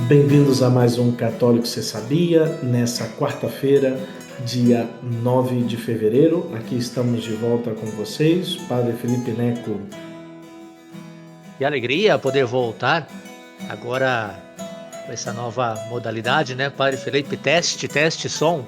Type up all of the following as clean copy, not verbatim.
Bem-vindos a mais um Católico Cê Sabia, nessa quarta-feira, dia 9 de fevereiro. Aqui estamos de volta com vocês, Padre Felipe Neco. Que alegria poder voltar agora com essa nova modalidade, né, Padre Felipe? Teste, som.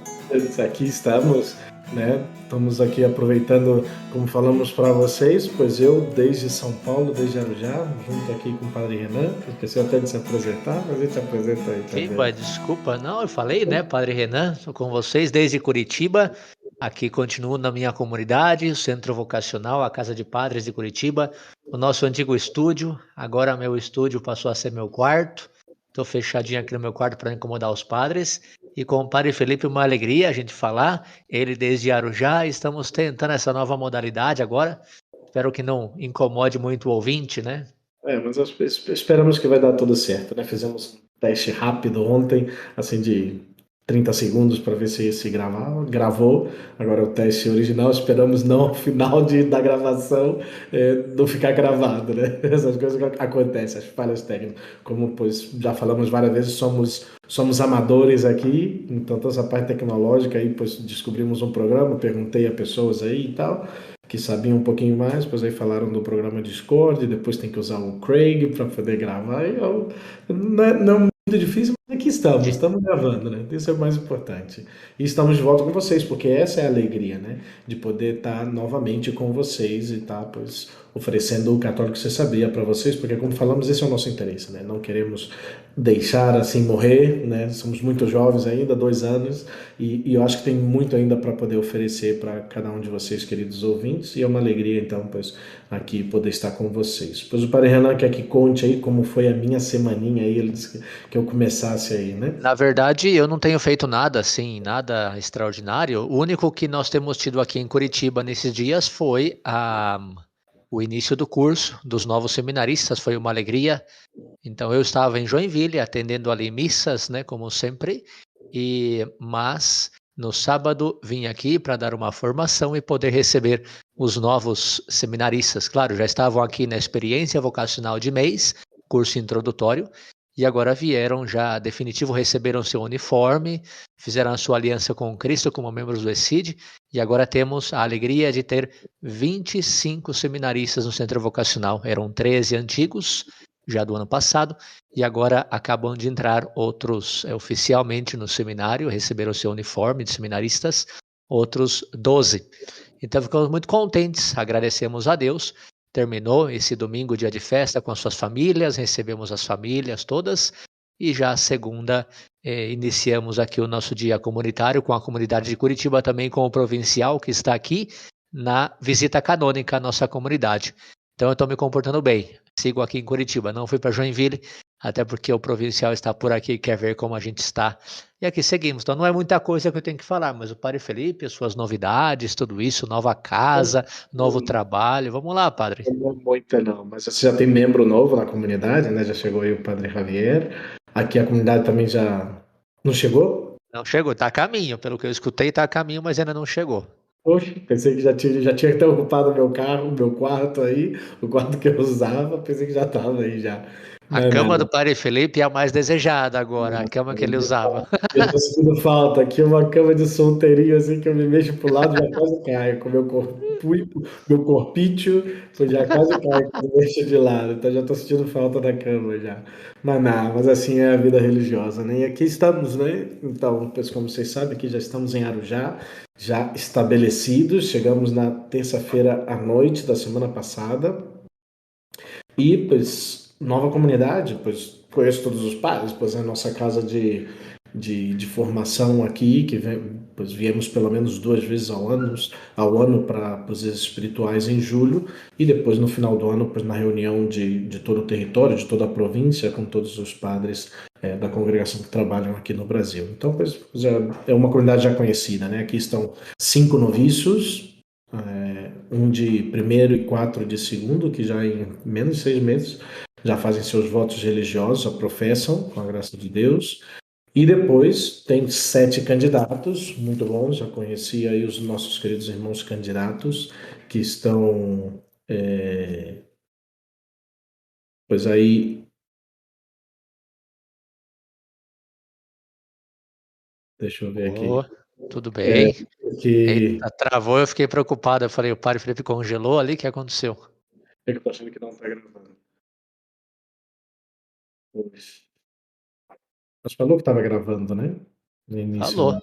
Aqui estamos, né? Estamos aqui aproveitando, como falamos para vocês, pois eu, desde São Paulo, desde Arujá, junto aqui com o Padre Renan, esqueci até de se apresentar, mas ele se apresenta aí também. Desculpa, não, eu falei, né, Padre Renan, estou com vocês desde Curitiba. Aqui continuo na minha comunidade, o Centro Vocacional, a Casa de Padres de Curitiba, o nosso antigo estúdio. Agora meu estúdio passou a ser meu quarto. Estou fechadinho aqui no meu quarto para incomodar os padres. E com o Padre Felipe, uma alegria a gente falar. Ele desde Arujá, estamos tentando essa nova modalidade agora. Espero que não incomode muito o ouvinte, né? Mas esperamos que vai dar tudo certo, né? Fizemos um teste rápido ontem, assim, de 30 segundos para ver se gravava. Gravou. Agora o teste original, esperamos não ao final da gravação não ficar gravado, né? Essas coisas que acontecem, as falhas técnicas. Como pois, já falamos várias vezes, somos amadores aqui, então toda essa parte tecnológica aí, pois descobrimos um programa, perguntei a pessoas aí e tal que sabiam um pouquinho mais, depois aí falaram do programa Discord, depois tem que usar o Craig para poder gravar. Não é muito difícil, mas aqui estamos gravando, né? Isso é o mais importante. E estamos de volta com vocês, porque essa é a alegria, né? De poder estar novamente com vocês e estar, pois, oferecendo o Católico Você Sabia para vocês, porque, como falamos, esse é o nosso interesse, né? Não queremos deixar assim morrer, né? Somos muito jovens ainda, 2 anos, e eu acho que tem muito ainda para poder oferecer para cada um de vocês, queridos ouvintes, e é uma alegria, então, pois, aqui poder estar com vocês. Pois o Padre Renan quer que conte aí como foi a minha semaninha aí, ele disse que eu começasse aí, né? Na verdade, eu não tenho feito nada assim, nada extraordinário. O único que nós temos tido aqui em Curitiba nesses dias foi o início do curso dos novos seminaristas, foi uma alegria. Então, eu estava em Joinville atendendo ali missas, né, como sempre, mas no sábado vim aqui para dar uma formação e poder receber os novos seminaristas. Claro, já estavam aqui na experiência vocacional de mês, curso introdutório, e agora vieram já definitivo, receberam seu uniforme, fizeram a sua aliança com Cristo como membros do ESID, e agora temos a alegria de ter 25 seminaristas no centro vocacional. Eram 13 antigos, já do ano passado, e agora acabam de entrar outros oficialmente no seminário, receberam seu uniforme de seminaristas, outros 12. Então ficamos muito contentes, agradecemos a Deus. Terminou esse domingo, dia de festa, com as suas famílias, recebemos as famílias todas, e já segunda iniciamos aqui o nosso dia comunitário com a comunidade de Curitiba, também com o provincial que está aqui na visita canônica à nossa comunidade. Então eu estou me comportando bem. Sigo aqui em Curitiba, não fui para Joinville, até porque o provincial está por aqui e quer ver como a gente está. E aqui seguimos. Então não é muita coisa que eu tenho que falar, mas o Padre Felipe, as suas novidades, tudo isso, nova casa, novo trabalho. Vamos lá, Padre. Não muita não, mas você já tem membro novo na comunidade, né? Já chegou aí o Padre Javier. Aqui a comunidade também já não chegou? Não chegou, está a caminho. Pelo que eu escutei, está a caminho, mas ainda não chegou. Poxa, pensei que já tinha até ocupado o meu carro, o meu quarto aí, o quarto que eu usava, pensei que já estava aí já. A Mas cama nada. do Padre Felipe é a mais desejada agora, a cama que ele usava. Eu tô sentindo falta. Aqui é uma cama de solteirinho assim que eu me mexo pro lado já quase caio. Com meu corpo, meu corpício, eu já quase caio quando mexo de lado. Então já tô sentindo falta da cama já. Mas não, mas assim é a vida religiosa, né? E aqui estamos, né? Então, pois como vocês sabem, aqui já estamos em Arujá, já estabelecidos. Chegamos na terça-feira à noite da semana passada. E, pois, nova comunidade, pois conheço todos os padres, pois é a nossa casa de formação aqui, pois viemos pelo menos 2 vezes ao ano para os espirituais em julho, e depois no final do ano, pois, na reunião de todo o território, de toda a província, com todos os padres da congregação que trabalham aqui no Brasil. Então, pois, já é uma comunidade já conhecida, né? Aqui estão 5 noviços, um de primeiro e 4 de segundo, que já em menos de 6 meses já fazem seus votos religiosos, já professam, com a graça de Deus. E depois tem 7 candidatos, muito bons, já conheci aí os nossos queridos irmãos candidatos, que estão, pois aí, Deixa eu ver aqui. Ô, tudo bem? Que Eita, travou, eu fiquei preocupado. Eu falei: "O padre Felipe congelou ali, o que aconteceu?" é que eu tô achando que não tá gravando. Pois. Mas falou que tava gravando, né? No início. Falou.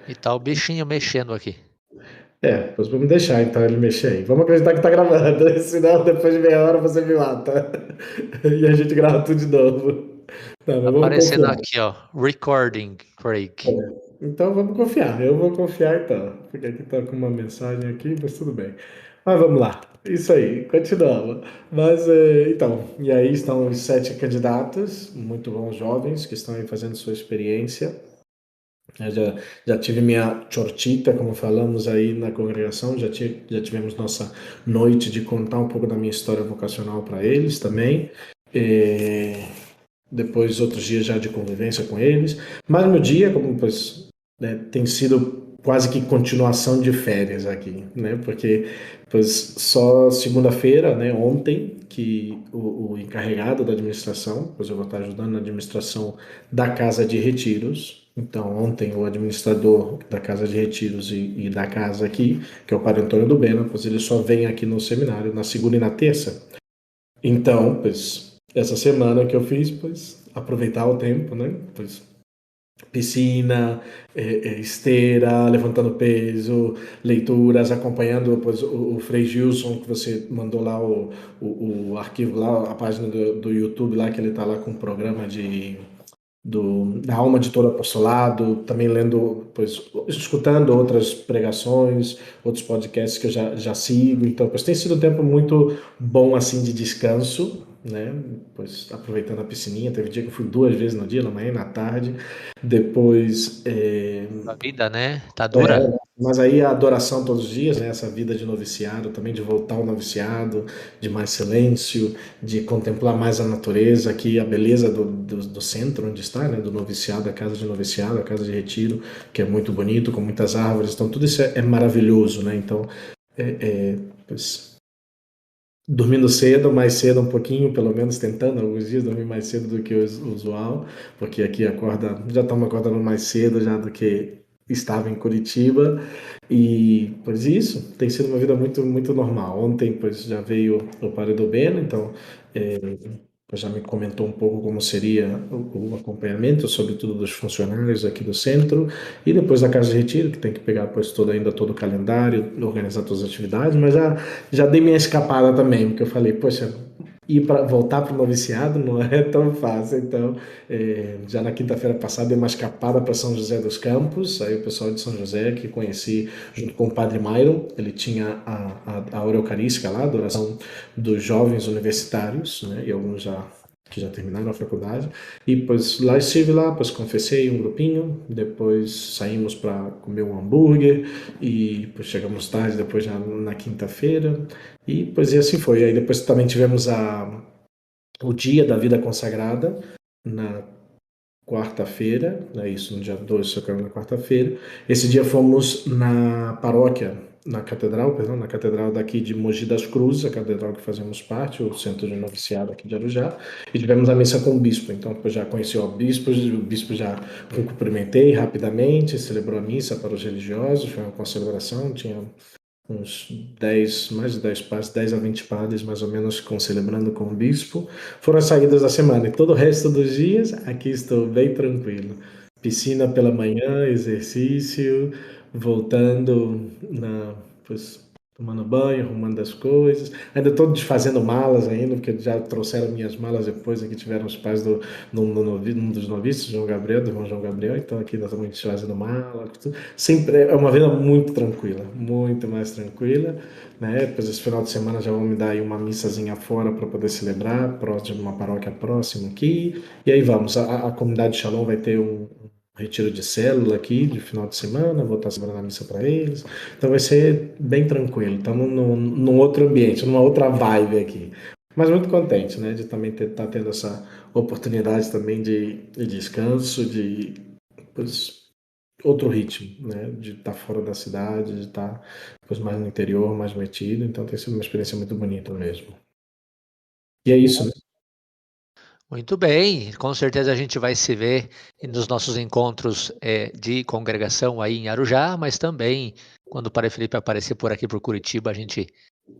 E tá o bichinho mexendo aqui. Pois vamos deixar então ele mexer aí. Vamos acreditar que tá gravando, senão depois de meia hora você me mata. E a gente grava tudo de novo. Não, Tá mas vamos aparecendo confiar. aqui, ó, recording, Craig. Então vamos confiar. Eu vou confiar então. Porque aqui tá com uma mensagem aqui, mas tudo bem. Mas vamos lá. Isso aí, continuamos. Mas então, e aí estão os 7 candidatos, muito bons jovens, que estão aí fazendo sua experiência. Eu já tive minha chorchita, como falamos aí na congregação, já tivemos nossa noite de contar um pouco da minha história vocacional para eles também. Eh, Depois outros dias já de convivência com eles. Mas meu dia, como pois, né, tem sido quase que continuação de férias aqui, né? Porque pois só segunda-feira, né, ontem, que o encarregado da administração, pois eu vou estar ajudando na administração da casa de retiros. Então, ontem o administrador da casa de retiros e da casa aqui, que é o padre Antônio do Bena, pois ele só vem aqui no seminário na segunda e na terça. Então, pois, essa semana que eu fiz, pois, aproveitar o tempo, né? Pois, piscina, esteira, levantando peso, leituras, acompanhando, pois, o Frei Gilson, que você mandou lá o arquivo lá, a página do YouTube lá, que ele tá lá com um programa da Alma de Todo Apostolado, também lendo, pois, escutando outras pregações, outros podcasts que eu já sigo. Então, pois, tem sido um tempo muito bom, assim, de descanso, né? Pois, aproveitando a piscininha. Teve dia que eu fui 2 vezes no dia, na manhã e na tarde. Depois, A vida, né, tá dura. mas aí a adoração todos os dias, né? Essa vida de noviciado, também de voltar ao noviciado, de mais silêncio, de contemplar mais a natureza, aqui a beleza do centro onde está, né? Do noviciado, a casa de noviciado, a casa de retiro, que é muito bonito, com muitas árvores. Então tudo isso é maravilhoso, né? Então, pois, dormindo cedo, mais cedo um pouquinho, pelo menos tentando alguns dias dormir mais cedo do que o usual, porque aqui acorda, já estamos acordando mais cedo já do que estava em Curitiba. E pois isso tem sido uma vida muito muito normal. Ontem pois já veio o padre do Beno, então já me comentou um pouco como seria o acompanhamento, sobretudo dos funcionários aqui do centro, e depois da casa de retiro, que tem que pegar pois ainda todo o calendário, organizar todas as atividades, mas já dei minha escapada também, porque eu falei, poxa, voltar para o noviciado não é tão fácil. Então, já na quinta-feira passada dei uma escapada para São José dos Campos, aí o pessoal de São José que conheci junto com o padre Myron, ele tinha a hora eucarística lá, a adoração dos jovens universitários, né, e alguns que já terminaram a faculdade, e pois lá estive lá, pois confessei um grupinho, depois saímos para comer um hambúrguer, e pois chegamos tarde, depois já na quinta-feira, e pois e assim foi. Aí depois também tivemos o dia da vida consagrada, na quarta-feira, é isso, no dia 2, só que era na quarta-feira. Esse dia fomos na paróquia, na catedral, perdão, na catedral daqui de Mogi das Cruzes, a catedral que fazemos parte, o centro de noviciado aqui de Arujá, e tivemos a missa com o bispo. Então, depois já conheci o bispo já cumprimentei rapidamente, celebrou a missa para os religiosos, foi uma celebração, tinha uns 10, mais de 10 padres, 10 a 20 padres mais ou menos celebrando com o bispo. Foram as saídas da semana e todo o resto dos dias aqui estou bem tranquilo. Piscina pela manhã, exercício, voltando pois, tomando banho, arrumando as coisas. Ainda estou desfazendo malas ainda, porque já trouxeram minhas malas depois, aqui tiveram os pais num dos noviços, João Gabriel, do irmão João Gabriel, então aqui nós estamos desfazendo malas, sempre é uma vida muito tranquila, muito mais tranquila, né? Depois esse final de semana já vão me dar aí uma missazinha fora para poder celebrar, próximo de uma paróquia próxima aqui. E aí vamos, a comunidade Shalom vai ter um retiro de célula aqui de final de semana, vou estar celebrando a missa para eles. Então vai ser bem tranquilo. Estamos num outro ambiente, numa outra vibe aqui. Mas muito contente, né, de também estar tendo essa oportunidade também de descanso, de pois, outro ritmo, né? De estar fora da cidade, de estar depois mais no interior, mais metido. Então tem sido uma experiência muito bonita mesmo. E é isso, né? Muito bem, com certeza a gente vai se ver nos nossos encontros de congregação aí em Arujá, mas também quando o Padre Felipe aparecer por aqui por Curitiba, a gente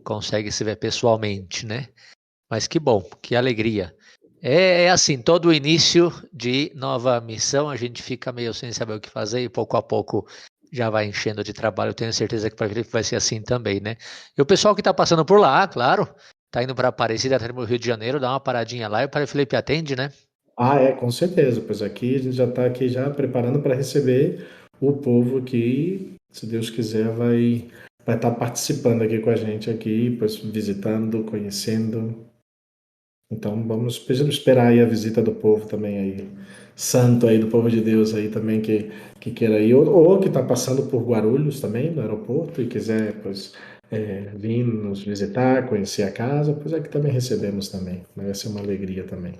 consegue se ver pessoalmente, né? Mas que bom, que alegria. É assim, todo início de nova missão, a gente fica meio sem saber o que fazer e pouco a pouco já vai enchendo de trabalho. Eu tenho certeza que para o Felipe vai ser assim também, né? E o pessoal que está passando por lá, claro, tá indo para Aparecida, tá no Rio de Janeiro, dá uma paradinha lá e o Padre Felipe atende, né? Ah, é, com certeza, pois aqui a gente já está aqui já preparando para receber o povo que, se Deus quiser, vai estar participando aqui com a gente aqui, pois visitando, conhecendo. Então vamos esperar aí a visita do povo também aí, santo aí, do povo de Deus aí também que queira ir, ou que está passando por Guarulhos também, no aeroporto, e quiser, pois, vir nos visitar, conhecer a casa, pois aqui também recebemos também, vai ser uma alegria também.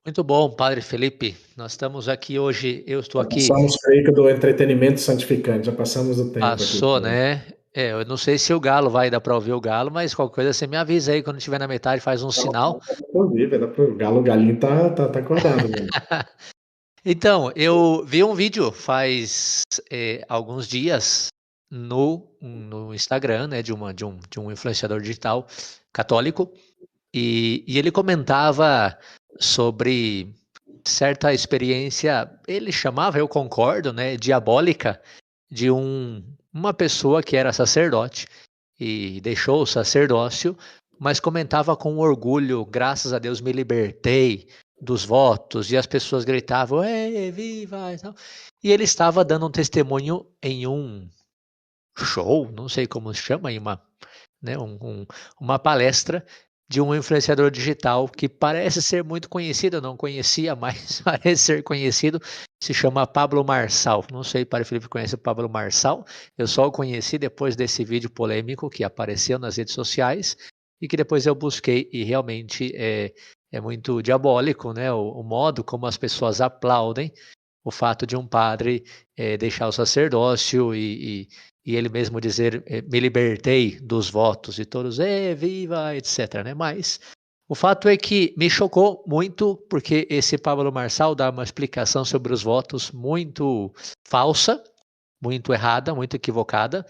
Muito bom, Padre Felipe. Nós estamos aqui hoje, eu estou Já aqui, passamos, creio que, do entretenimento santificante, já passamos do tempo aqui. passou, né? Eu não sei se o galo vai dar para ouvir o galo, mas qualquer coisa você me avisa aí quando estiver na metade, faz um sinal. O galinho tá acordado mesmo. Então, eu vi um vídeo faz alguns dias no Instagram, né, de um influenciador digital católico, e ele comentava sobre certa experiência, ele chamava, eu concordo, né, diabólica, de uma pessoa que era sacerdote e deixou o sacerdócio, mas comentava com orgulho: graças a Deus me libertei dos votos, e as pessoas gritavam: Ei, viva! E tal. E ele estava dando um testemunho em um show, não sei como se chama, em uma, né, uma palestra de um influenciador digital que parece ser muito conhecido, eu não conhecia, mas parece ser conhecido, se chama Pablo Marçal. Não sei, Padre Felipe conhece o Pablo Marçal, eu só o conheci depois desse vídeo polêmico que apareceu nas redes sociais e que depois eu busquei e realmente é muito diabólico, né, o modo como as pessoas aplaudem o fato de um padre deixar o sacerdócio e ele mesmo dizer, me libertei dos votos, e todos, viva, etc. Né? Mas o fato é que me chocou muito, porque esse Pablo Marçal dá uma explicação sobre os votos muito falsa, muito errada, muito equivocada,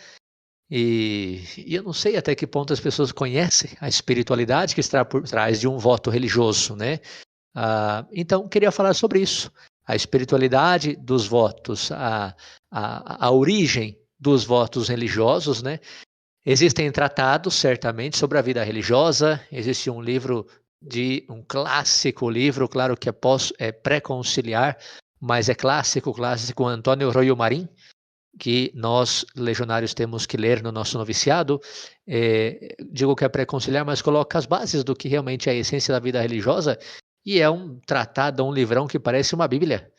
e eu não sei até que ponto as pessoas conhecem a espiritualidade que está por trás de um voto religioso, né? Então, queria falar sobre isso, a espiritualidade dos votos, a origem dos votos religiosos, né? Existem tratados, certamente, sobre a vida religiosa, existe um livro um clássico livro, claro que é pré-conciliar, mas é clássico, Antônio Royo Marim, que nós, legionários, temos que ler no nosso noviciado. Digo que é pré-conciliar, mas coloca as bases do que realmente é a essência da vida religiosa, e é um tratado, um livrão que parece uma Bíblia.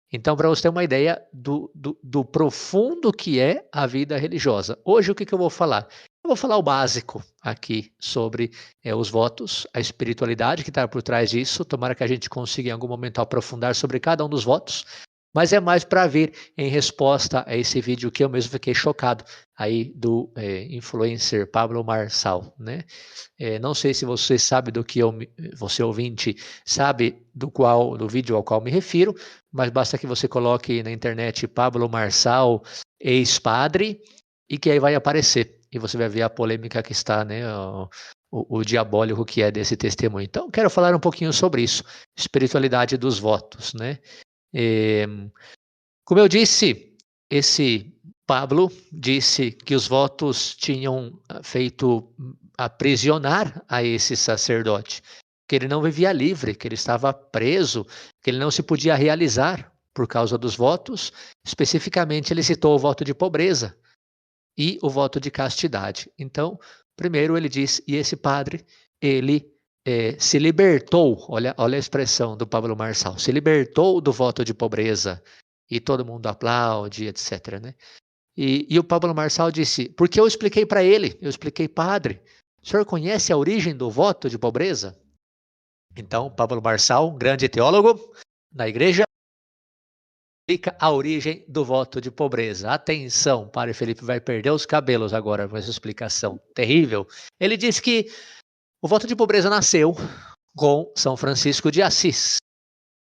Então, para você ter uma ideia do profundo que é a vida religiosa. Hoje, o que eu vou falar? Eu vou falar o básico aqui sobre os votos, a espiritualidade que está por trás disso. Tomara que a gente consiga em algum momento aprofundar sobre cada um dos votos, mas é mais para vir em resposta a esse vídeo que eu mesmo fiquei chocado aí do influencer Pablo Marçal, né? Não sei se você sabe você ouvinte sabe do vídeo ao qual me refiro, mas basta que você coloque na internet Pablo Marçal, ex-padre, e que aí vai aparecer, e você vai ver a polêmica que está, né? O diabólico que é desse testemunho. Então, quero falar um pouquinho sobre isso, espiritualidade dos votos, né? Como eu disse, esse Pablo disse que os votos tinham feito aprisionar a esse sacerdote, que ele não vivia livre, que ele estava preso, que ele não se podia realizar por causa dos votos. Especificamente, ele citou o voto de pobreza e o voto de castidade. Então, primeiro ele diz, e esse padre, ele se libertou, olha a expressão do Pablo Marçal, se libertou do voto de pobreza, e todo mundo aplaude, etc. Né? E o Pablo Marçal disse, porque eu expliquei para ele, eu expliquei, padre, o senhor conhece a origem do voto de pobreza? Então, Pablo Marçal, grande teólogo na igreja, explica a origem do voto de pobreza. Atenção, Padre Felipe vai perder os cabelos agora com essa explicação terrível. Ele diz que o voto de pobreza nasceu com São Francisco de Assis.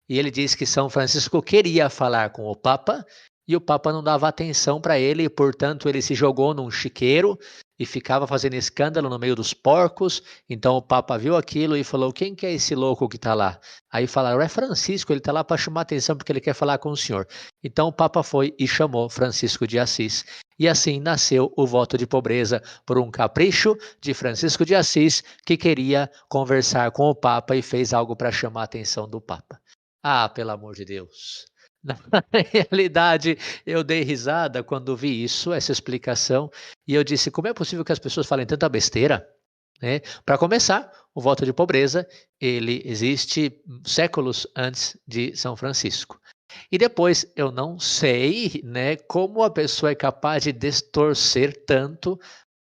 E ele diz que São Francisco queria falar com o Papa e o Papa não dava atenção para ele, e, portanto, ele se jogou num chiqueiro e ficava fazendo escândalo no meio dos porcos. Então o Papa viu aquilo e falou: quem que é esse louco que está lá? Aí falaram: é Francisco, ele está lá para chamar atenção porque ele quer falar com o senhor. Então o Papa foi e chamou Francisco de Assis. E assim nasceu o voto de pobreza, por um capricho de Francisco de Assis, que queria conversar com o Papa e fez algo para chamar a atenção do Papa. Ah, pelo amor de Deus. Na realidade, eu dei risada quando vi isso, essa explicação, e eu disse: como é possível que as pessoas falem tanta besteira? Né? Para começar, o voto de pobreza, ele existe séculos antes de São Francisco. E depois, eu não sei, né, como a pessoa é capaz de distorcer tanto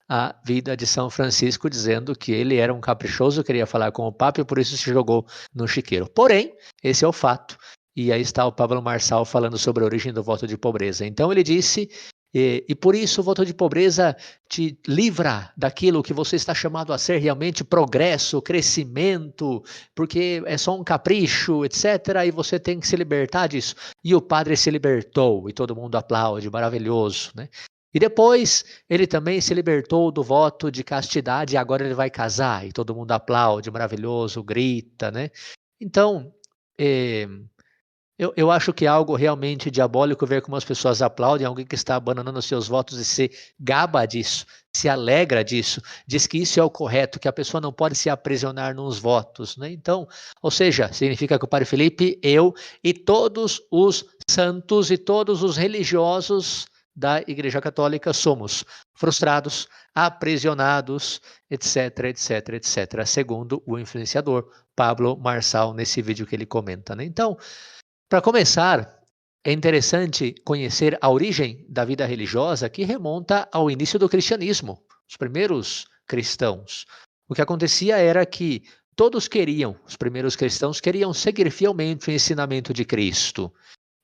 a vida de São Francisco, dizendo que ele era um caprichoso, queria falar com o Papa e por isso se jogou no chiqueiro. Porém, esse é o fato. E aí está o Pablo Marçal falando sobre a origem do voto de pobreza. Então ele disse: e por isso o voto de pobreza te livra daquilo que você está chamado a ser realmente progresso, crescimento, porque é só um capricho, etc. E você tem que se libertar disso. E o padre se libertou e todo mundo aplaude, maravilhoso, né? E depois ele também se libertou do voto de castidade e agora ele vai casar e todo mundo aplaude, maravilhoso, grita, né? Então, eu acho que é algo realmente diabólico ver como as pessoas aplaudem alguém que está abandonando seus votos e se gaba disso, se alegra disso, diz que isso é o correto, que a pessoa não pode se aprisionar nos votos, né? Então, ou seja, significa que o Padre Felipe, eu e todos os santos e todos os religiosos da Igreja Católica somos frustrados, aprisionados, etc, etc, etc, segundo o influenciador Pablo Marçal nesse vídeo que ele comenta, né? Então, para começar, é interessante conhecer a origem da vida religiosa que remonta ao início do cristianismo, os primeiros cristãos. O que acontecia era que os primeiros cristãos queriam seguir fielmente o ensinamento de Cristo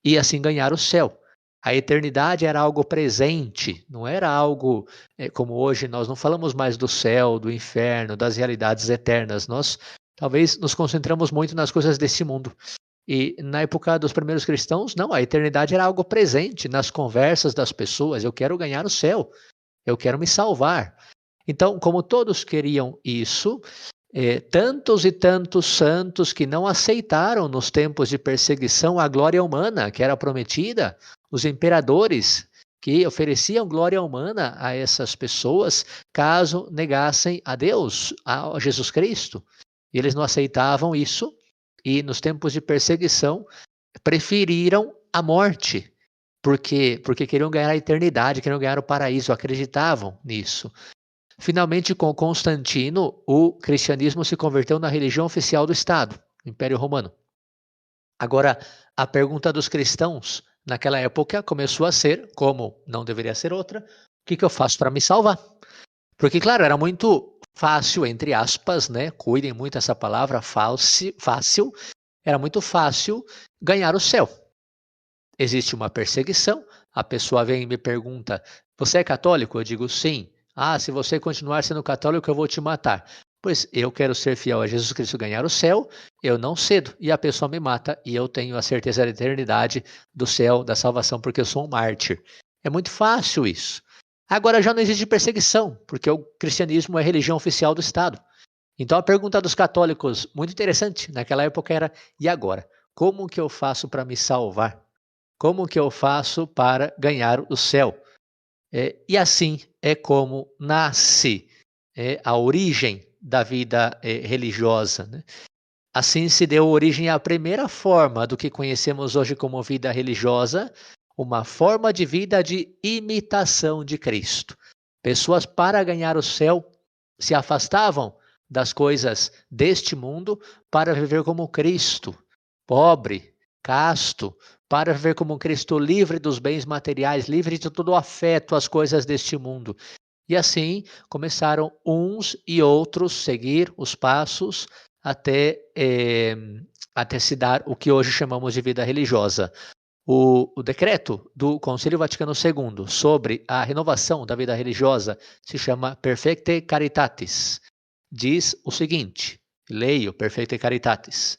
e assim ganhar o céu. A eternidade era algo presente, não era algo como hoje. Nós não falamos mais do céu, do inferno, das realidades eternas. Nós talvez nos concentramos muito nas coisas desse mundo. E na época dos primeiros cristãos, não, a eternidade era algo presente nas conversas das pessoas. Eu quero ganhar o céu, eu quero me salvar. Então, como todos queriam isso, tantos e tantos santos que não aceitaram nos tempos de perseguição a glória humana que era prometida, os imperadores que ofereciam glória humana a essas pessoas caso negassem a Deus, a Jesus Cristo. E eles não aceitavam isso e nos tempos de perseguição preferiram a morte, porque queriam ganhar a eternidade, queriam ganhar o paraíso, acreditavam nisso. Finalmente, com Constantino, o cristianismo se converteu na religião oficial do Estado, o Império Romano. Agora, a pergunta dos cristãos naquela época começou a ser, como não deveria ser outra, o que eu faço para me salvar? Porque, claro, era muito fácil, entre aspas, né? Cuidem muito essa palavra, fácil, era muito fácil ganhar o céu. Existe uma perseguição, a pessoa vem e me pergunta: você é católico? Eu digo sim. Ah, se você continuar sendo católico, eu vou te matar. Pois eu quero ser fiel a Jesus Cristo, ganhar o céu, eu não cedo. E a pessoa me mata e eu tenho a certeza da eternidade, do céu, da salvação, porque eu sou um mártir. É muito fácil isso. Agora já não existe perseguição, porque o cristianismo é a religião oficial do Estado. Então a pergunta dos católicos, muito interessante, naquela época era: e agora? Como que eu faço para me salvar? Como que eu faço para ganhar o céu? E assim é como nasce a origem da vida religiosa, né? Assim se deu origem à primeira forma do que conhecemos hoje como vida religiosa, uma forma de vida de imitação de Cristo. Pessoas, para ganhar o céu, se afastavam das coisas deste mundo para viver como Cristo, pobre, casto, para viver como Cristo, livre dos bens materiais, livre de todo o afeto às coisas deste mundo. E assim começaram uns e outros seguir os passos até se dar o que hoje chamamos de vida religiosa. O decreto do Concílio Vaticano II sobre a renovação da vida religiosa se chama Perfecte Caritatis. Diz o seguinte: Leio, Perfectae Caritatis.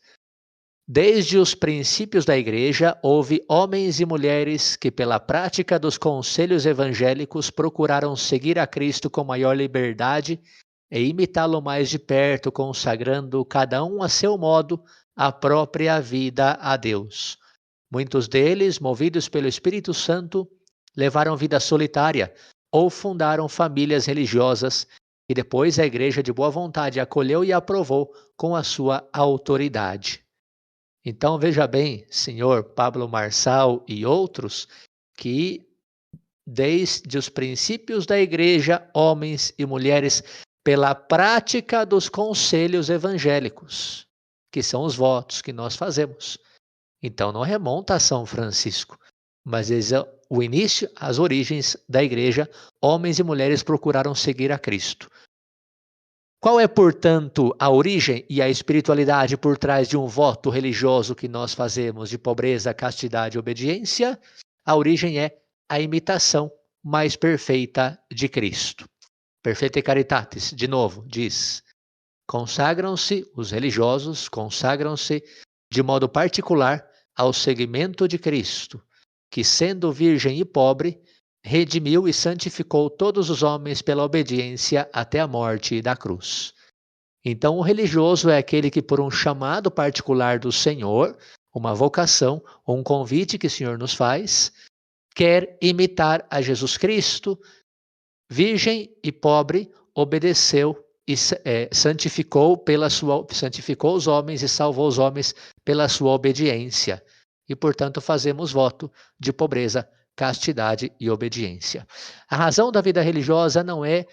Desde os princípios da Igreja, houve homens e mulheres que, pela prática dos conselhos evangélicos, procuraram seguir a Cristo com maior liberdade e imitá-lo mais de perto, consagrando cada um a seu modo a própria vida a Deus. Muitos deles, movidos pelo Espírito Santo, levaram vida solitária ou fundaram famílias religiosas que depois a Igreja de boa vontade acolheu e aprovou com a sua autoridade. Então veja bem, senhor Pablo Marçal e outros, que desde os princípios da Igreja, homens e mulheres, pela prática dos conselhos evangélicos, que são os votos que nós fazemos. Então não remonta a São Francisco, mas desde o início, as origens da Igreja, homens e mulheres procuraram seguir a Cristo. Qual é, portanto, a origem e a espiritualidade por trás de um voto religioso que nós fazemos de pobreza, castidade e obediência? A origem é a imitação mais perfeita de Cristo. Perfectae Caritatis, de novo, diz: os religiosos consagram-se de modo particular ao seguimento de Cristo, que, sendo virgem e pobre, redimiu e santificou todos os homens pela obediência até a morte da cruz. Então, o religioso é aquele que, por um chamado particular do Senhor, uma vocação ou um convite que o Senhor nos faz, quer imitar a Jesus Cristo, virgem e pobre, obedeceu e santificou os homens e salvou os homens pela sua obediência. E, portanto, fazemos voto de pobreza, castidade e obediência. A razão da vida religiosa não é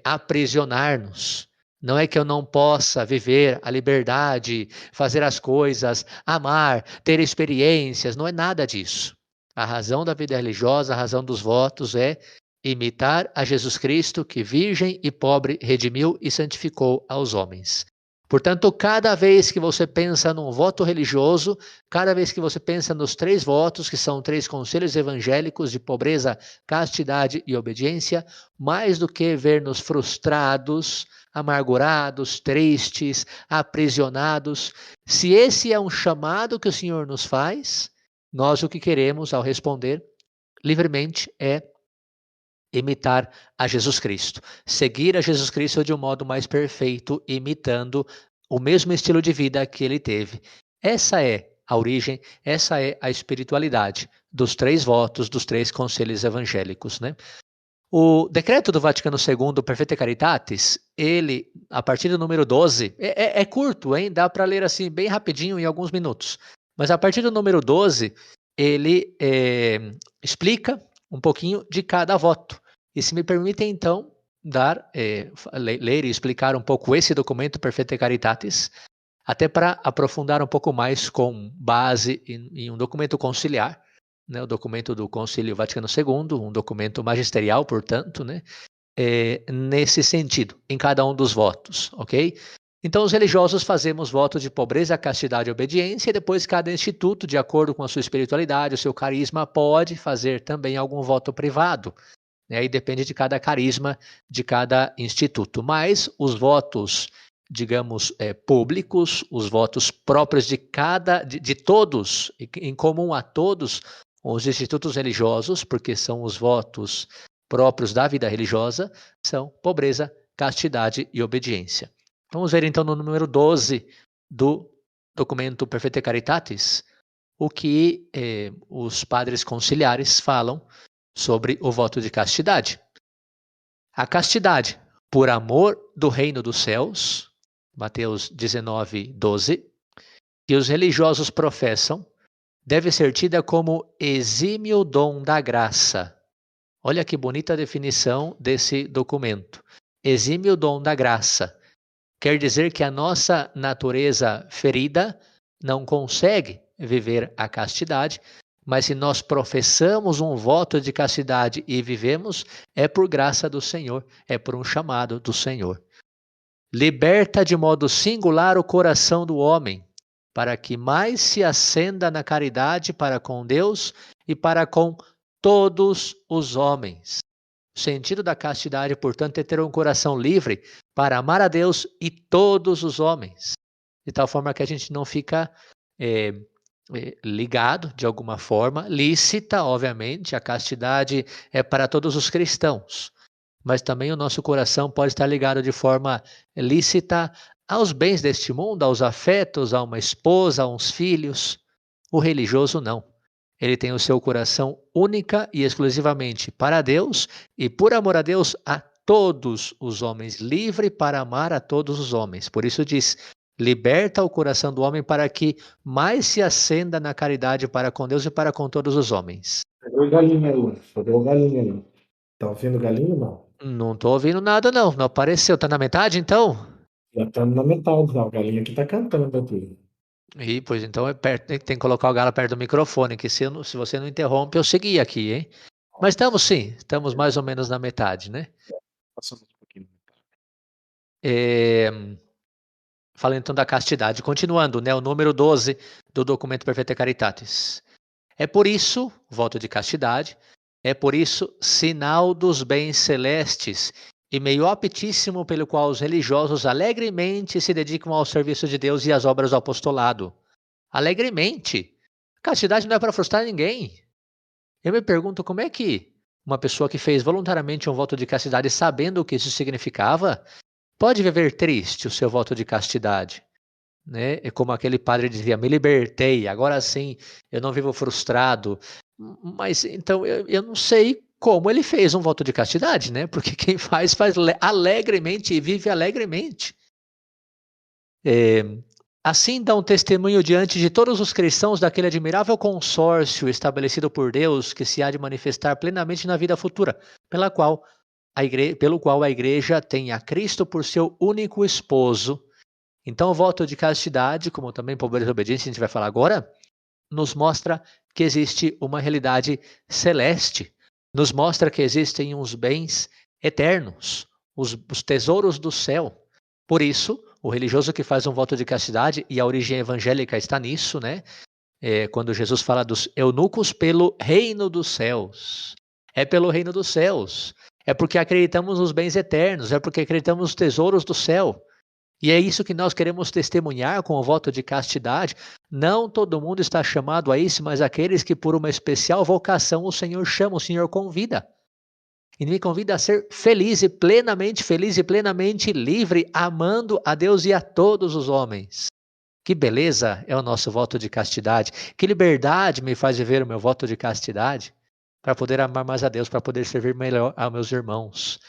aprisionar-nos. Não é que eu não possa viver a liberdade, fazer as coisas, amar, ter experiências. Não é nada disso. A razão da vida religiosa, a razão dos votos é imitar a Jesus Cristo, que virgem e pobre redimiu e santificou aos homens. Portanto, cada vez que você pensa num voto religioso, cada vez que você pensa nos 3 votos, que são 3 conselhos evangélicos de pobreza, castidade e obediência, mais do que ver-nos frustrados, amargurados, tristes, aprisionados, se esse é um chamado que o Senhor nos faz, nós o que queremos ao responder livremente é imitar a Jesus Cristo. Seguir a Jesus Cristo de um modo mais perfeito, imitando o mesmo estilo de vida que ele teve. Essa é a origem, essa é a espiritualidade dos 3 votos, dos 3 conselhos evangélicos, né? O decreto do Vaticano II, Perfectae Caritatis, ele, a partir do número 12, é curto, hein? Dá para ler assim bem rapidinho em alguns minutos. Mas a partir do número 12, ele explica um pouquinho de cada voto. E se me permitem, então, ler e explicar um pouco esse documento, Perfectae Caritatis, até para aprofundar um pouco mais com base em um documento conciliar, né, o documento do Concílio Vaticano II, um documento magisterial, portanto, né, nesse sentido, em cada um dos votos, ok? Então, os religiosos fazemos voto de pobreza, castidade e obediência, e depois cada instituto, de acordo com a sua espiritualidade, o seu carisma, pode fazer também algum voto privado. Aí depende de cada carisma, de cada instituto. Mas os votos, digamos, públicos, os votos próprios de todos, em comum a todos os institutos religiosos, porque são os votos próprios da vida religiosa, são pobreza, castidade e obediência. Vamos ver então no número 12 do documento Perfectae Caritatis, o que os padres conciliares falam sobre o voto de castidade. A castidade, por amor do reino dos céus, Mateus 19, 12, que os religiosos professam, deve ser tida como exímio dom da graça. Olha que bonita definição desse documento. Exímio dom da graça. Quer dizer que a nossa natureza ferida não consegue viver a castidade, mas se nós professamos um voto de castidade e vivemos, é por graça do Senhor, é por um chamado do Senhor. Liberta de modo singular o coração do homem, para que mais se acenda na caridade para com Deus e para com todos os homens. O sentido da castidade, portanto, é ter um coração livre para amar a Deus e todos os homens, de tal forma que a gente não fica ligado de alguma forma, lícita, obviamente, a castidade é para todos os cristãos, mas também o nosso coração pode estar ligado de forma lícita aos bens deste mundo, aos afetos, a uma esposa, a uns filhos. O religioso não. Ele tem o seu coração única e exclusivamente para Deus e, por amor a Deus, a todos os homens, livre para amar a todos os homens. Por isso diz: liberta o coração do homem para que mais se acenda na caridade para com Deus e para com todos os homens. Cadê o galinho aí? Cadê o galinho aí? Tá ouvindo o galinho, não? Não estou ouvindo nada, não. Não apareceu. Está na metade, então? Já estamos na metade, não. O galinho aqui tá cantando aqui. Ih, pois então tem que colocar o galo perto do microfone, que se você não interrompe, eu segui aqui, hein? Mas estamos sim, estamos mais ou menos na metade, né? Passando um pouquinho. Falando então da castidade, continuando, né? O número 12 do documento Perfecta Caritatis. É por isso, voto de castidade, é por isso sinal dos bens celestes e meio aptíssimo pelo qual os religiosos alegremente se dedicam ao serviço de Deus e às obras do apostolado. Alegremente. Castidade não é para frustrar ninguém. Eu me pergunto como é que uma pessoa que fez voluntariamente um voto de castidade sabendo o que isso significava, pode viver triste o seu voto de castidade. Né? É como aquele padre dizia: me libertei, agora sim eu não vivo frustrado. Mas então eu não sei como ele fez um voto de castidade, né? Porque quem faz alegremente e vive alegremente. Assim dá um testemunho diante de todos os cristãos daquele admirável consórcio estabelecido por Deus que se há de manifestar plenamente na vida futura, pelo qual a igreja tem a Cristo por seu único esposo. Então, o voto de castidade, como também pobreza e obediência, a gente vai falar agora, nos mostra que existe uma realidade celeste, nos mostra que existem uns bens eternos, os tesouros do céu. Por isso, o religioso que faz um voto de castidade, e a origem evangélica está nisso, né? Quando Jesus fala dos eunucos pelo reino dos céus. É pelo reino dos céus. É porque acreditamos nos bens eternos, é porque acreditamos nos tesouros do céu. E é isso que nós queremos testemunhar com o voto de castidade. Não todo mundo está chamado a isso, mas aqueles que por uma especial vocação o Senhor chama, o Senhor convida. E me convida a ser feliz e plenamente livre, amando a Deus e a todos os homens. Que beleza é o nosso voto de castidade. Que liberdade me faz viver o meu voto de castidade para poder amar mais a Deus, para poder servir melhor aos meus irmãos.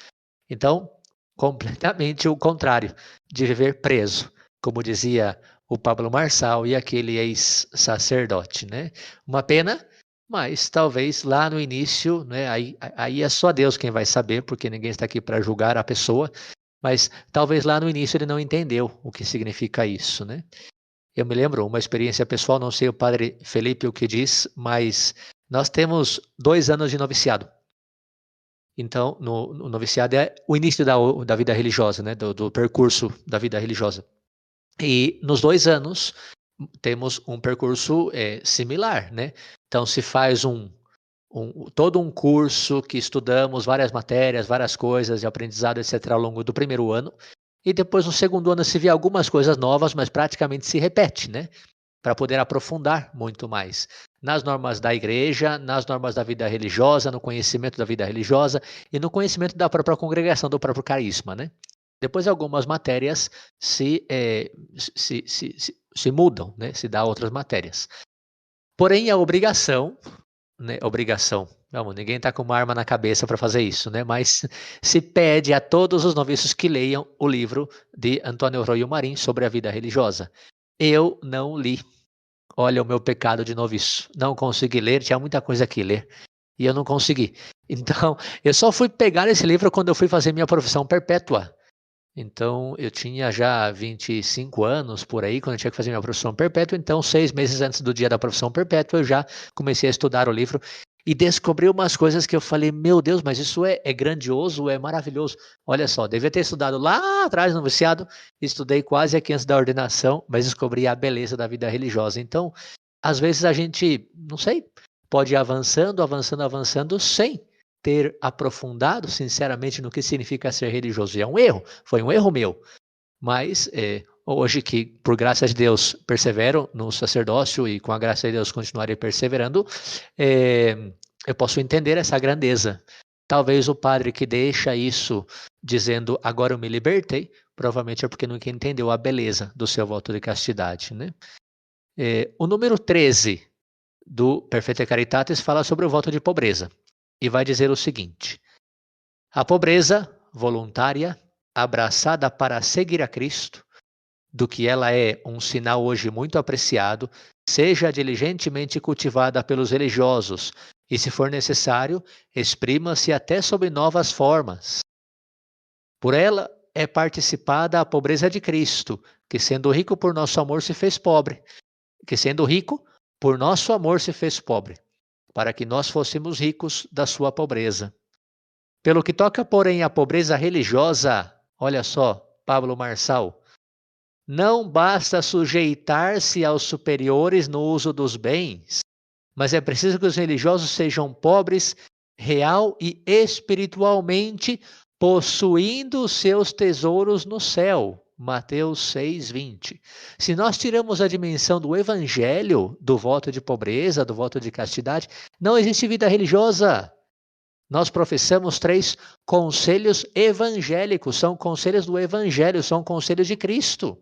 Então, completamente o contrário de viver preso, como dizia o Pablo Marçal e aquele ex-sacerdote, né? Uma pena, mas talvez lá no início, né? Aí é só Deus quem vai saber, porque ninguém está aqui para julgar a pessoa, mas talvez lá no início ele não entendeu o que significa isso, né? Eu me lembro, uma experiência pessoal, não sei o padre Felipe o que diz, mas nós temos 2 anos de noviciado. Então, no noviciado é o início da vida religiosa, né? Do percurso da vida religiosa. E nos 2 anos temos um percurso similar, né? Então se faz todo um curso que estudamos várias matérias, várias coisas de aprendizado, etc., ao longo do primeiro ano. E depois no segundo ano se vê algumas coisas novas, mas praticamente se repete, né? Para poder aprofundar muito mais nas normas da igreja, nas normas da vida religiosa, no conhecimento da vida religiosa e no conhecimento da própria congregação, do próprio carisma, né? Depois algumas matérias se mudam, né? Se dá outras matérias. Porém, a obrigação, né? Ninguém está com uma arma na cabeça para fazer isso, né? Mas se pede a todos os noviços que leiam o livro de Antônio Arroyo Marim sobre a vida religiosa. Eu não li. Olha o meu pecado de noviço. Não consegui ler, tinha muita coisa aqui ler. E eu não consegui. Então, eu só fui pegar esse livro quando eu fui fazer minha profissão perpétua. Então, eu tinha já 25 anos por aí, quando eu tinha que fazer minha profissão perpétua. Então, 6 meses antes do dia da profissão perpétua, eu já comecei a estudar o livro e descobri umas coisas que eu falei: meu Deus, mas isso é grandioso, é maravilhoso. Olha só, devia ter estudado lá atrás no noviciado, estudei quase aqui antes da ordenação, mas descobri a beleza da vida religiosa. Então, às vezes a gente, não sei, pode ir avançando, sem ter aprofundado sinceramente no que significa ser religioso. E é um erro, foi um erro meu. Mas hoje que, por graça de Deus, persevero no sacerdócio e com a graça de Deus continuarei perseverando, eu posso entender essa grandeza. Talvez o padre que deixa isso dizendo, agora eu me libertei, provavelmente é porque nunca entendeu a beleza do seu voto de castidade, né? O número 13 do Perfecte Caritatis fala sobre o voto de pobreza e vai dizer o seguinte: a pobreza voluntária, abraçada para seguir a Cristo, do que ela é um sinal hoje muito apreciado, seja diligentemente cultivada pelos religiosos e, se for necessário, exprima-se até sob novas formas. Por ela é participada a pobreza de Cristo, que sendo rico por nosso amor se fez pobre, que sendo rico por nosso amor se fez pobre, para que nós fôssemos ricos da sua pobreza. Pelo que toca, porém, à pobreza religiosa, olha só, Pablo Marçal, não basta sujeitar-se aos superiores no uso dos bens, mas é preciso que os religiosos sejam pobres real e espiritualmente, possuindo seus tesouros no céu. Mateus 6:20. Se nós tiramos a dimensão do evangelho, do voto de pobreza, do voto de castidade, não existe vida religiosa. Nós professamos 3 conselhos evangélicos, são conselhos do evangelho, são conselhos de Cristo.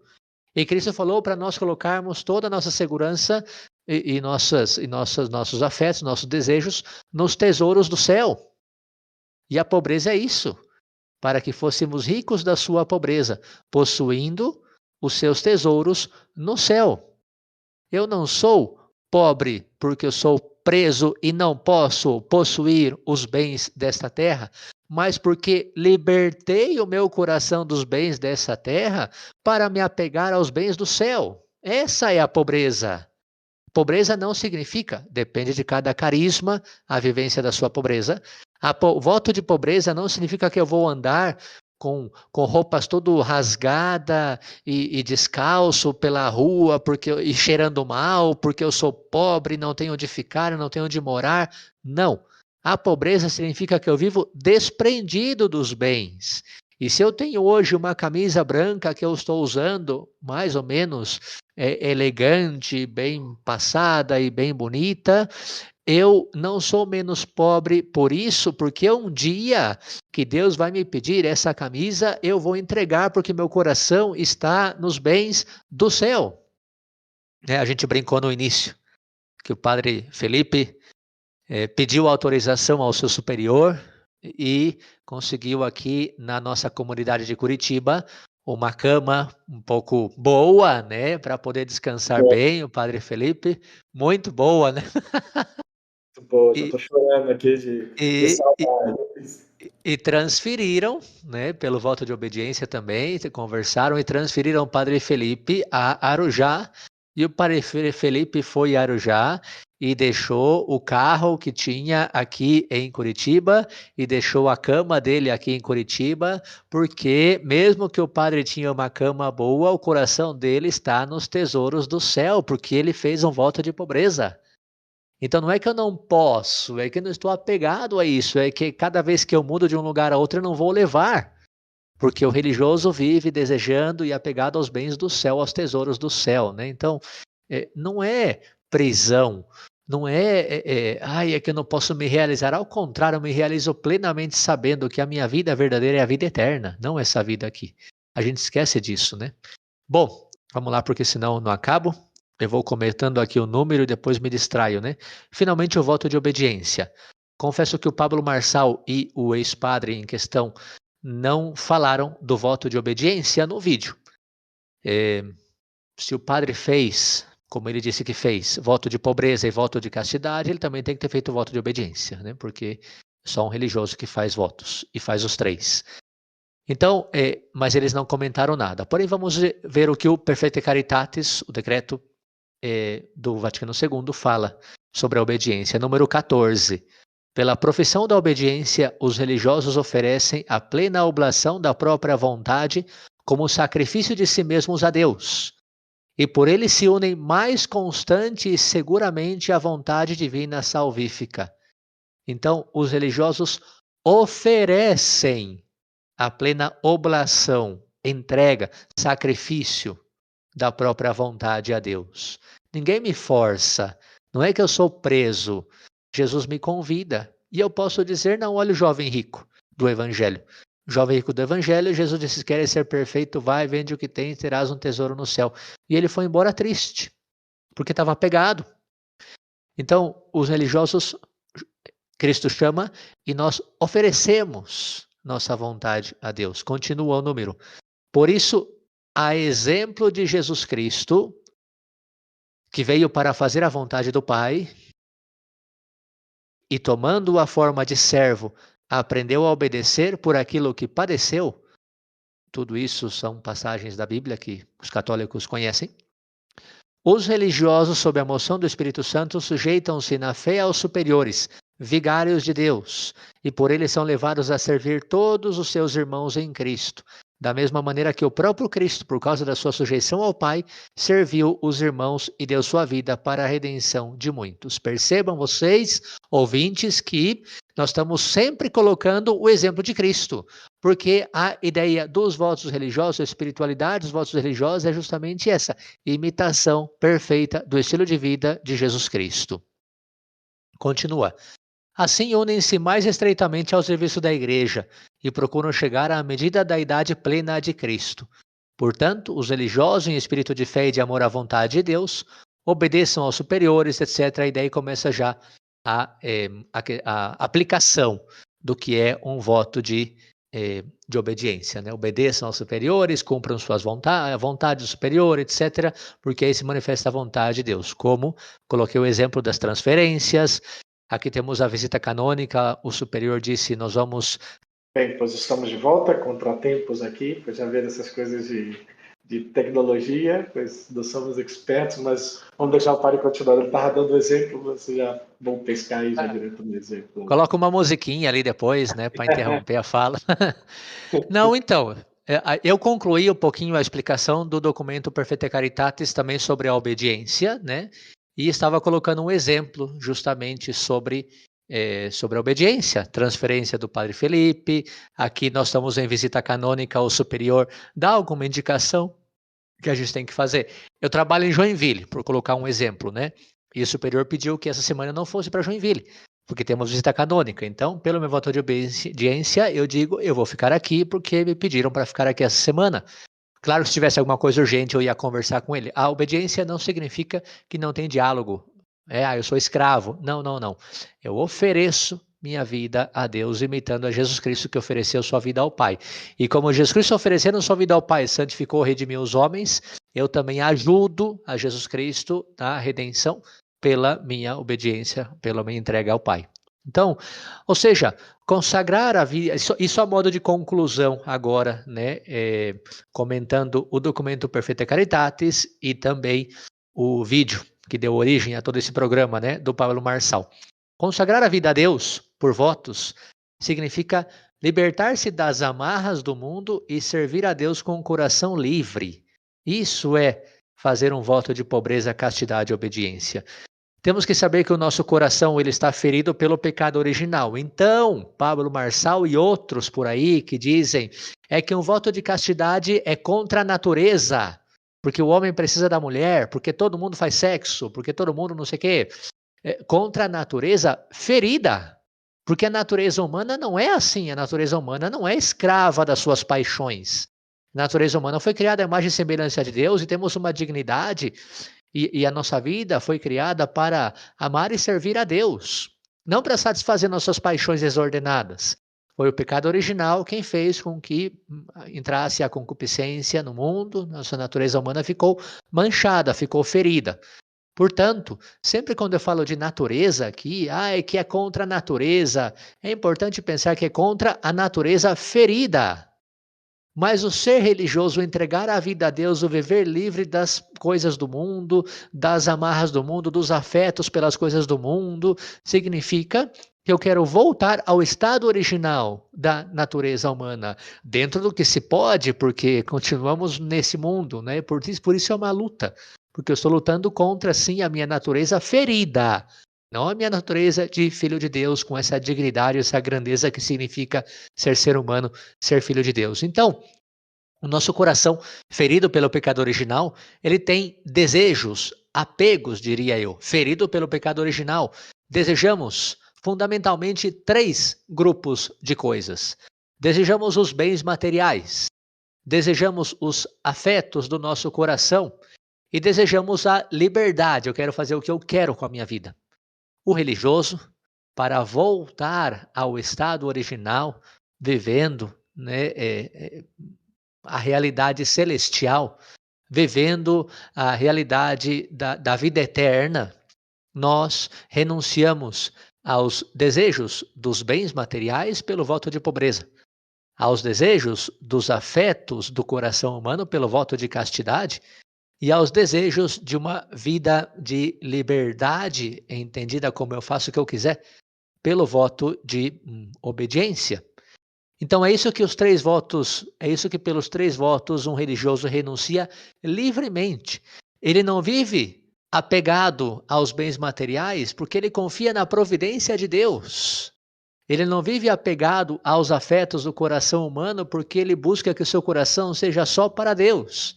E Cristo falou para nós colocarmos toda a nossa segurança e nossos afetos, nossos desejos nos tesouros do céu. E a pobreza é isso, para que fôssemos ricos da sua pobreza, possuindo os seus tesouros no céu. Eu não sou pobre porque eu sou preso e não posso possuir os bens desta terra, mas porque libertei o meu coração dos bens dessa terra para me apegar aos bens do céu. Essa é a pobreza. Pobreza não significa, depende de cada carisma, a vivência da sua pobreza. O voto de pobreza não significa que eu vou andar com roupas todo rasgada e descalço pela rua e cheirando mal, porque eu sou pobre, não tenho onde ficar, não tenho onde morar. Não. A pobreza significa que eu vivo desprendido dos bens. E se eu tenho hoje uma camisa branca que eu estou usando, mais ou menos elegante, bem passada e bem bonita, eu não sou menos pobre por isso, porque um dia que Deus vai me pedir essa camisa, eu vou entregar, porque meu coração está nos bens do céu. A gente brincou no início que o padre Felipe pediu autorização ao seu superior e conseguiu aqui na nossa comunidade de Curitiba uma cama um pouco boa, né, para poder descansar bem, o padre Felipe, muito boa, né? Muito boa, já tô chorando aqui de saudade. E transferiram, né, pelo voto de obediência também, conversaram e transferiram o padre Felipe a Arujá, e o padre Felipe foi a Arujá e deixou o carro que tinha aqui em Curitiba e deixou a cama dele aqui em Curitiba, porque mesmo que o padre tinha uma cama boa, o coração dele está nos tesouros do céu, porque ele fez um voto de pobreza. Então não é que eu não posso, é que eu não estou apegado a isso, é que cada vez que eu mudo de um lugar a outro eu não vou levar, porque o religioso vive desejando e apegado aos bens do céu, aos tesouros do céu, né? Então não é prisão, não é que eu não posso me realizar, ao contrário, eu me realizo plenamente sabendo que a minha vida verdadeira é a vida eterna, não essa vida aqui. A gente esquece disso, né? Bom, vamos lá, porque senão não acabo. Eu vou comentando aqui o número e depois me distraio, né? Finalmente, o voto de obediência. Confesso que o Pablo Marçal e o ex-padre em questão não falaram do voto de obediência no vídeo. Se o padre fez, como ele disse que fez, voto de pobreza e voto de castidade, ele também tem que ter feito voto de obediência, né? Porque é só um religioso que faz votos e faz os 3. Então, mas eles não comentaram nada. Porém, vamos ver o que o Perfecte Caritatis, o decreto do Vaticano II, fala sobre a obediência. Número 14. Pela profissão da obediência, os religiosos oferecem a plena oblação da própria vontade como sacrifício de si mesmos a Deus. E por ele se unem mais constante e seguramente à vontade divina salvífica. Então, os religiosos oferecem a plena oblação, entrega, sacrifício da própria vontade a Deus. Ninguém me força, não é que eu sou preso. Jesus me convida e eu posso dizer, não, olha o jovem rico do Evangelho. Jovem rico do Evangelho, Jesus disse, se queres ser perfeito, vai, vende o que tens, terás um tesouro no céu. E ele foi embora triste, porque estava apegado. Então, os religiosos, Cristo chama e nós oferecemos nossa vontade a Deus. Continua o número. Por isso, a exemplo de Jesus Cristo, que veio para fazer a vontade do Pai, e tomando a forma de servo, aprendeu a obedecer por aquilo que padeceu. Tudo isso são passagens da Bíblia que os católicos conhecem. Os religiosos, sob a moção do Espírito Santo, sujeitam-se na fé aos superiores, vigários de Deus, e por eles são levados a servir todos os seus irmãos em Cristo, da mesma maneira que o próprio Cristo, por causa da sua sujeição ao Pai, serviu os irmãos e deu sua vida para a redenção de muitos. Percebam vocês, ouvintes, que nós estamos sempre colocando o exemplo de Cristo, porque a ideia dos votos religiosos, a espiritualidade dos votos religiosos é justamente essa, imitação perfeita do estilo de vida de Jesus Cristo. Continua. Assim unem-se mais estreitamente ao serviço da Igreja e procuram chegar à medida da idade plena de Cristo. Portanto, os religiosos em espírito de fé e de amor à vontade de Deus obedeçam aos superiores, etc. E daí começa já a aplicação do que é um voto de obediência, né? Obedeçam aos superiores, cumpram suas vontades do superior, etc., porque aí se manifesta a vontade de Deus. Como coloquei o exemplo das transferências. Aqui temos a visita canônica, o superior disse, nós vamos... Bem, pois estamos de volta, contratempos aqui, pois já ver essas coisas de tecnologia, pois não somos expertos, mas vamos deixar o Padre continuar. Ele estava dando exemplo, você já vamos pescar aí já direto no exemplo. Coloca uma musiquinha ali depois, né, para interromper a fala. Não, então, eu concluí um pouquinho a explicação do documento Perfecte Caritatis também sobre a obediência, né? E estava colocando um exemplo justamente sobre a obediência, transferência do Padre Felipe. Aqui nós estamos em visita canônica ao superior. Dá alguma indicação que a gente tem que fazer? Eu trabalho em Joinville, por colocar um exemplo, né? E o superior pediu que essa semana eu não fosse para Joinville, porque temos visita canônica. Então, pelo meu voto de obediência, eu digo, eu vou ficar aqui porque me pediram para ficar aqui essa semana. Claro que se tivesse alguma coisa urgente, eu ia conversar com ele. A obediência não significa que não tem diálogo. Eu sou escravo. Não, não, não. Eu ofereço minha vida a Deus, imitando a Jesus Cristo que ofereceu sua vida ao Pai. E como Jesus Cristo oferecendo sua vida ao Pai, santificou, redimiu os homens, eu também ajudo a Jesus Cristo na redenção pela minha obediência, pela minha entrega ao Pai. Então, ou seja, consagrar a vida, isso a modo de conclusão agora, né, comentando o documento Perfecte Caritatis e também o vídeo que deu origem a todo esse programa, né, do Pablo Marçal. Consagrar a vida a Deus por votos significa libertar-se das amarras do mundo e servir a Deus com um coração livre. Isso é fazer um voto de pobreza, castidade e obediência. Temos que saber que o nosso coração ele está ferido pelo pecado original. Então, Pablo Marçal e outros por aí que dizem que um voto de castidade é contra a natureza, porque o homem precisa da mulher, porque todo mundo faz sexo, porque todo mundo não sei o quê. Contra a natureza ferida, porque a natureza humana não é assim. A natureza humana não é escrava das suas paixões. A natureza humana foi criada à imagem e semelhança de Deus e temos uma dignidade. E a nossa vida foi criada para amar e servir a Deus, não para satisfazer nossas paixões desordenadas. Foi o pecado original quem fez com que entrasse a concupiscência no mundo, nossa natureza humana ficou manchada, ficou ferida. Portanto, sempre quando eu falo de natureza aqui, que é contra a natureza, é importante pensar que é contra a natureza ferida. Mas o ser religioso, o entregar a vida a Deus, o viver livre das coisas do mundo, das amarras do mundo, dos afetos pelas coisas do mundo, significa que eu quero voltar ao estado original da natureza humana, dentro do que se pode, porque continuamos nesse mundo, né? Por isso é uma luta, porque eu estou lutando contra, sim, a minha natureza ferida. não a minha natureza de filho de Deus, com essa dignidade, essa grandeza que significa ser humano, ser filho de Deus. Então, o nosso coração, ferido pelo pecado original, ele tem desejos, apegos, diria eu. Ferido pelo pecado original, desejamos fundamentalmente 3 grupos de coisas. Desejamos os bens materiais, desejamos os afetos do nosso coração e desejamos a liberdade. Eu quero fazer o que eu quero com a minha vida. O religioso, para voltar ao estado original, vivendo, né, a realidade celestial, vivendo a realidade da vida eterna, nós renunciamos aos desejos dos bens materiais pelo voto de pobreza, aos desejos dos afetos do coração humano pelo voto de castidade e aos desejos de uma vida de liberdade, entendida como eu faço o que eu quiser, pelo voto de obediência. Então é isso que pelos 3 votos um religioso renuncia livremente. Ele não vive apegado aos bens materiais porque ele confia na providência de Deus. Ele não vive apegado aos afetos do coração humano porque ele busca que o seu coração seja só para Deus.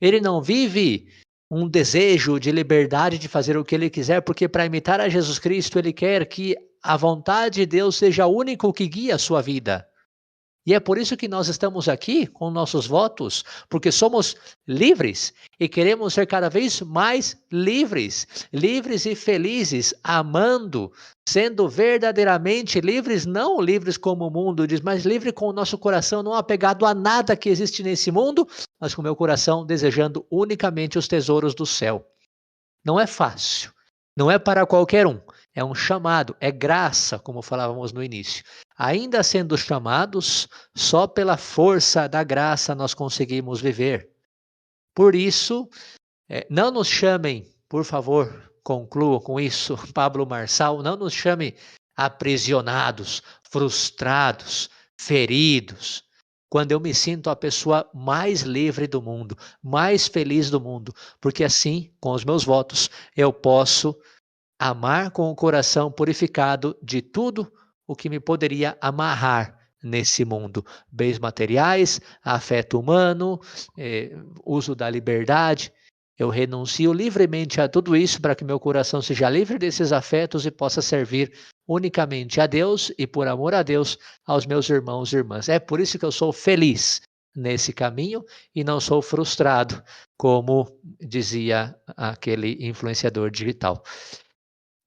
Ele não vive um desejo de liberdade de fazer o que ele quiser porque para imitar a Jesus Cristo ele quer que a vontade de Deus seja o único que guia a sua vida. E é por isso que nós estamos aqui com nossos votos, porque somos livres e queremos ser cada vez mais livres, livres e felizes, amando, sendo verdadeiramente livres, não livres como o mundo diz, mas livre com o nosso coração não apegado a nada que existe nesse mundo, mas com o meu coração desejando unicamente os tesouros do céu. Não é fácil, não é para qualquer um. É um chamado, é graça, como falávamos no início. Ainda sendo chamados, só pela força da graça nós conseguimos viver. Por isso, não nos chamem, por favor, concluo com isso, Pablo Marçal, não nos chamem aprisionados, frustrados, feridos, quando eu me sinto a pessoa mais livre do mundo, mais feliz do mundo, porque assim, com os meus votos, eu posso amar com o coração purificado de tudo o que me poderia amarrar nesse mundo. Bens materiais, afeto humano, uso da liberdade. Eu renuncio livremente a tudo isso para que meu coração seja livre desses afetos e possa servir unicamente a Deus e, por amor a Deus, aos meus irmãos e irmãs. É por isso que eu sou feliz nesse caminho e não sou frustrado, como dizia aquele influenciador digital.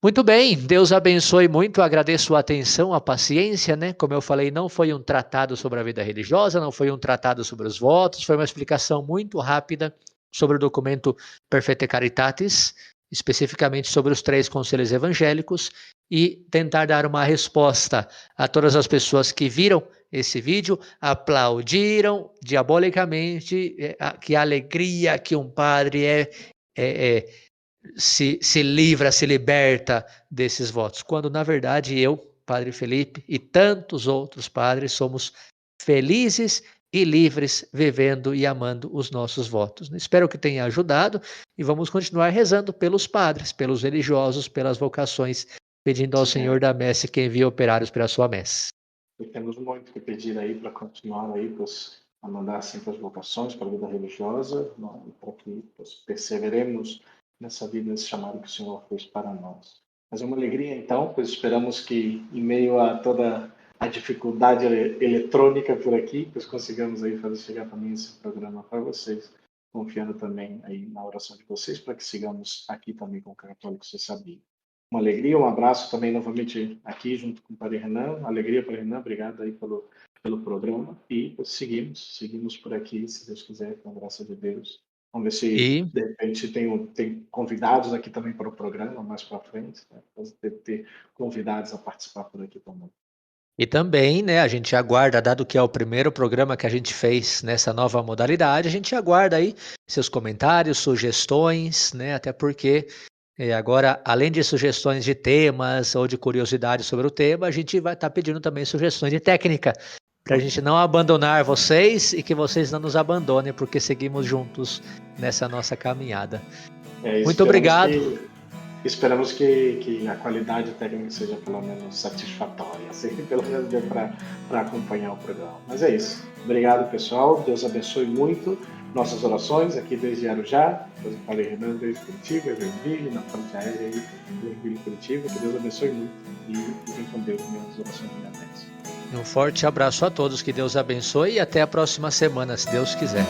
Muito bem, Deus abençoe muito, agradeço a atenção, a paciência, né? Como eu falei, não foi um tratado sobre a vida religiosa, não foi um tratado sobre os votos, foi uma explicação muito rápida sobre o documento Perfecte Caritatis, especificamente sobre os 3 conselhos evangélicos, e tentar dar uma resposta a todas as pessoas que viram esse vídeo, aplaudiram diabolicamente, que alegria que um padre se livra, se liberta desses votos, quando na verdade eu, Padre Felipe e tantos outros padres somos felizes e livres vivendo e amando os nossos votos. Espero que tenha ajudado e vamos continuar rezando pelos padres, pelos religiosos, pelas vocações, pedindo ao Senhor da Messe que envie operários para a sua messe. E temos muito que pedir aí para continuar aí a mandar sempre as vocações para a vida religiosa, para que perseveremos nessa vida, nesse chamado que o Senhor fez para nós. Mas é uma alegria, então, pois esperamos que, em meio a toda a dificuldade eletrônica por aqui, pois consigamos aí fazer chegar também esse programa para vocês, confiando também aí na oração de vocês, para que sigamos aqui também com o Católico Você Sabia. Uma alegria, um abraço também novamente aqui, junto com o Padre Renan. Alegria, Padre Renan, obrigado aí pelo programa. E seguimos por aqui, se Deus quiser, com a graça de Deus. Vamos ver se, de repente, tem convidados aqui também para o programa, mais para frente, né? Ter convidados a participar por aqui também. E também, né, a gente aguarda, dado que é o primeiro programa que a gente fez nessa nova modalidade, a gente aguarda aí seus comentários, sugestões, né, até porque agora, além de sugestões de temas ou de curiosidades sobre o tema, a gente vai estar pedindo também sugestões de técnica, para a gente não abandonar vocês e que vocês não nos abandonem, porque seguimos juntos nessa nossa caminhada. Muito obrigado. esperamos que a qualidade técnica seja pelo menos satisfatória, assim, pelo menos dê para acompanhar o programa. Mas é isso. Obrigado, pessoal. Deus abençoe muito nossas orações aqui desde Arujá. Depois eu falei Renan desde Curitiba, Joinville, na ponte aérea aí, Joinville, Curitiba. Que Deus abençoe muito e fiquem com Deus. Minhas orações e minha bênção. Um forte abraço a todos, que Deus abençoe e até a próxima semana, se Deus quiser.